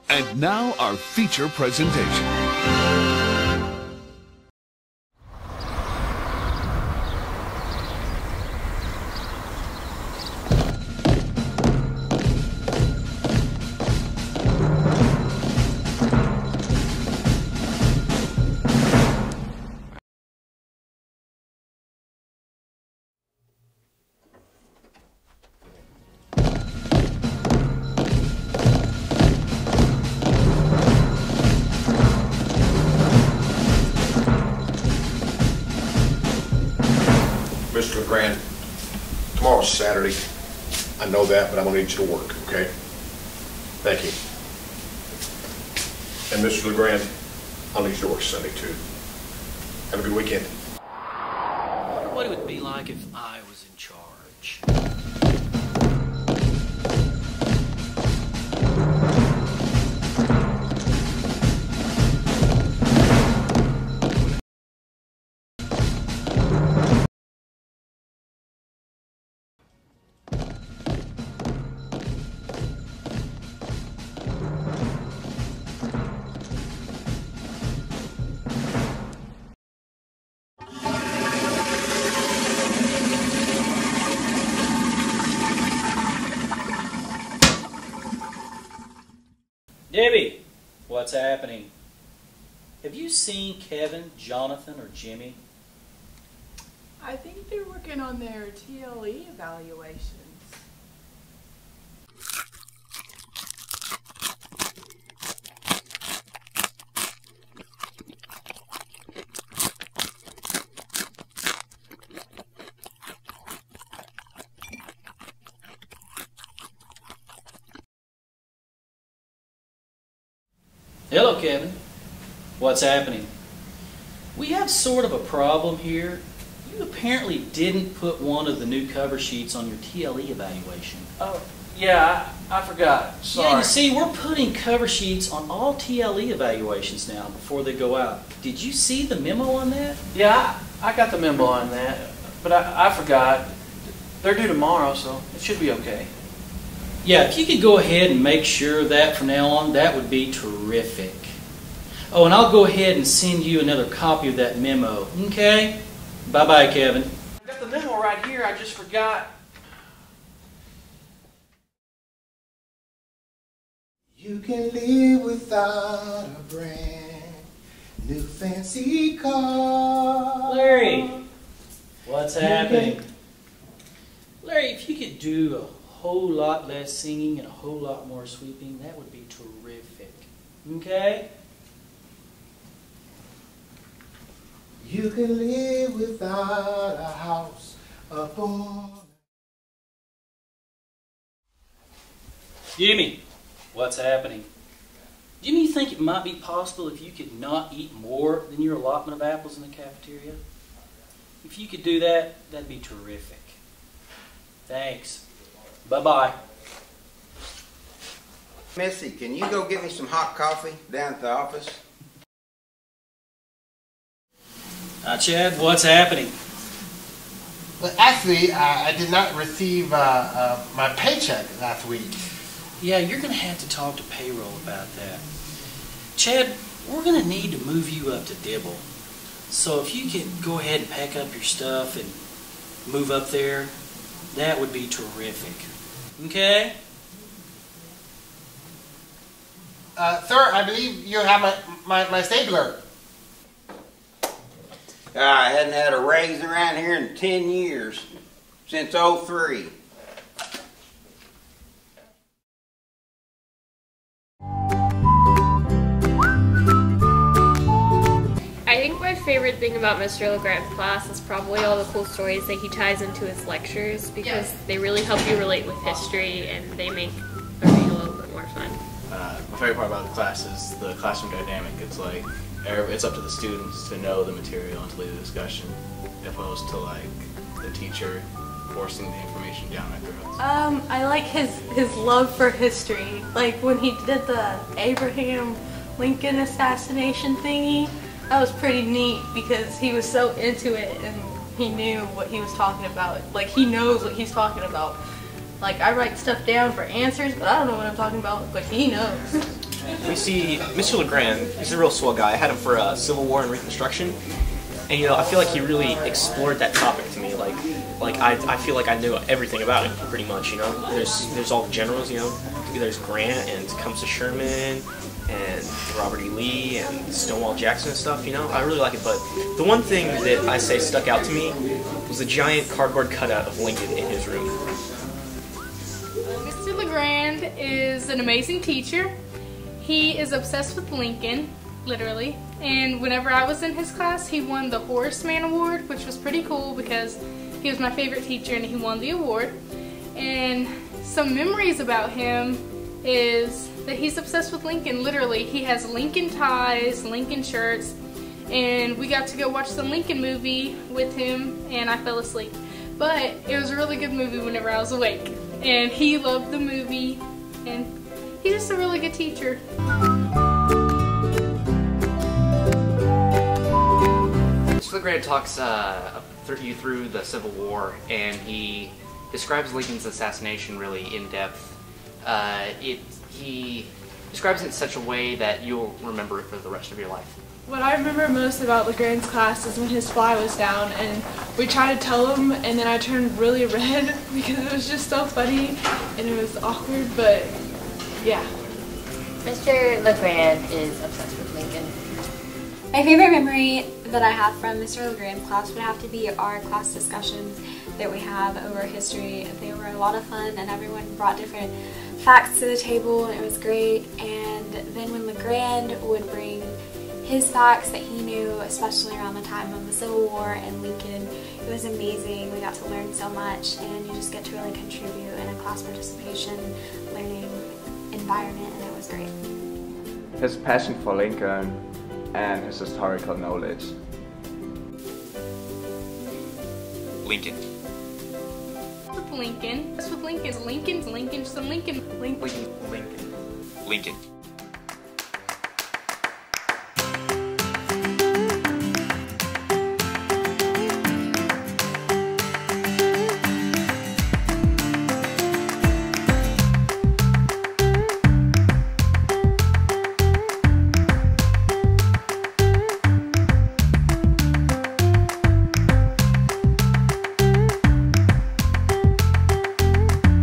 And now our feature presentation. Mr. LeGrand, tomorrow's Saturday. I know that, but I'm gonna need you to work, okay? Thank you. And Mr. LeGrand, I'll need you to work Sunday too. Have a good weekend. I wonder what it would be like if I was in charge. Debbie, what's happening? Have you seen Kevin, Jonathan, or Jimmy? I think they're working on their TLE evaluations. Hello, Kevin. What's happening? We have sort of a problem here. You apparently didn't put one of the new cover sheets on your TLE evaluation. Oh, yeah, I forgot. Sorry. Yeah, you see, we're putting cover sheets on all TLE evaluations now before they go out. Did you see the memo on that? Yeah, I got the memo on that, but I forgot. They're due tomorrow, so it should be okay. Yeah, if you could go ahead and make sure of that from now on, that would be terrific. Oh, and I'll go ahead and send you another copy of that memo, okay? Bye-bye, Kevin. I got the memo right here, I just forgot. You can live without a brand new fancy car. Larry, what's happening? Larry, if you could do a whole lot less singing and a whole lot more sweeping, that would be terrific. Okay? You can live without a house up on. Jimmy, what's happening? Jimmy, you think it might be possible if you could not eat more than your allotment of apples in the cafeteria? If you could do that, that'd be terrific. Thanks. Bye-bye. Missy, can you go get me some hot coffee down at the office? Chad, what's happening? Well, actually, I did not receive my paycheck last week. Yeah, you're going to have to talk to payroll about that. Chad, we're going to need to move you up to Dibble. So if you could go ahead and pack up your stuff and move up there, that would be terrific. Okay? Sir, I believe you have my stapler. I hadn't had a raise around here in 10 years, since '03. I think my favorite thing about Mr. LeGrand's class is probably all the cool stories that he ties into his lectures, because they really help you relate with history and they make learning a little bit more fun. My favorite part about the class is the classroom dynamic. It's like it's up to the students to know the material and to lead the discussion, as opposed to like the teacher forcing the information down our throats. I like his love for history. Like when he did the Abraham Lincoln assassination thingy, that was pretty neat because he was so into it and he knew what he was talking about. Like he knows what he's talking about. Like I write stuff down for answers, but I don't know what I'm talking about, but he knows. we see Mr. LeGrand. He's a real swell guy. I had him for Civil War and Reconstruction, and I feel like he really explored that topic to me. Like I feel like I knew everything about it pretty much. There's all the generals. There's Grant and comes to Sherman and Robert E. Lee and Stonewall Jackson and stuff. I really like it. But the one thing that I say stuck out to me was a giant cardboard cutout of Lincoln in his room. Mr. LeGrand is an amazing teacher. He is obsessed with Lincoln, literally. And whenever I was in his class, he won the Horace Mann Award, which was pretty cool because he was my favorite teacher and he won the award. And some memories about him is that he's obsessed with Lincoln, literally. He has Lincoln ties, Lincoln shirts, and we got to go watch the Lincoln movie with him and I fell asleep. But it was a really good movie whenever I was awake. And he loved the movie, and he's just a really good teacher. Mr. LeGrand talks you through the Civil War, and he describes Lincoln's assassination really in depth. He describes it in such a way that you'll remember it for the rest of your life. What I remember most about LeGrand's class is when his fly was down and we tried to tell him, and then I turned really red because it was just so funny and it was awkward, but yeah. Mr. LeGrand is obsessed with Lincoln. My favorite memory that I have from Mr. LeGrand's class would have to be our class discussions that we have over history. They were a lot of fun and everyone brought different facts to the table and it was great. And then when LeGrand would bring his facts that he knew, especially around the time of the Civil War and Lincoln, it was amazing. We got to learn so much and you just get to really contribute in a class participation, learning environment, and it was great. His passion for Lincoln and his historical knowledge. Lincoln. With Lincoln. That's with Lincoln. Lincoln. Lincoln. Lincoln. Lincoln.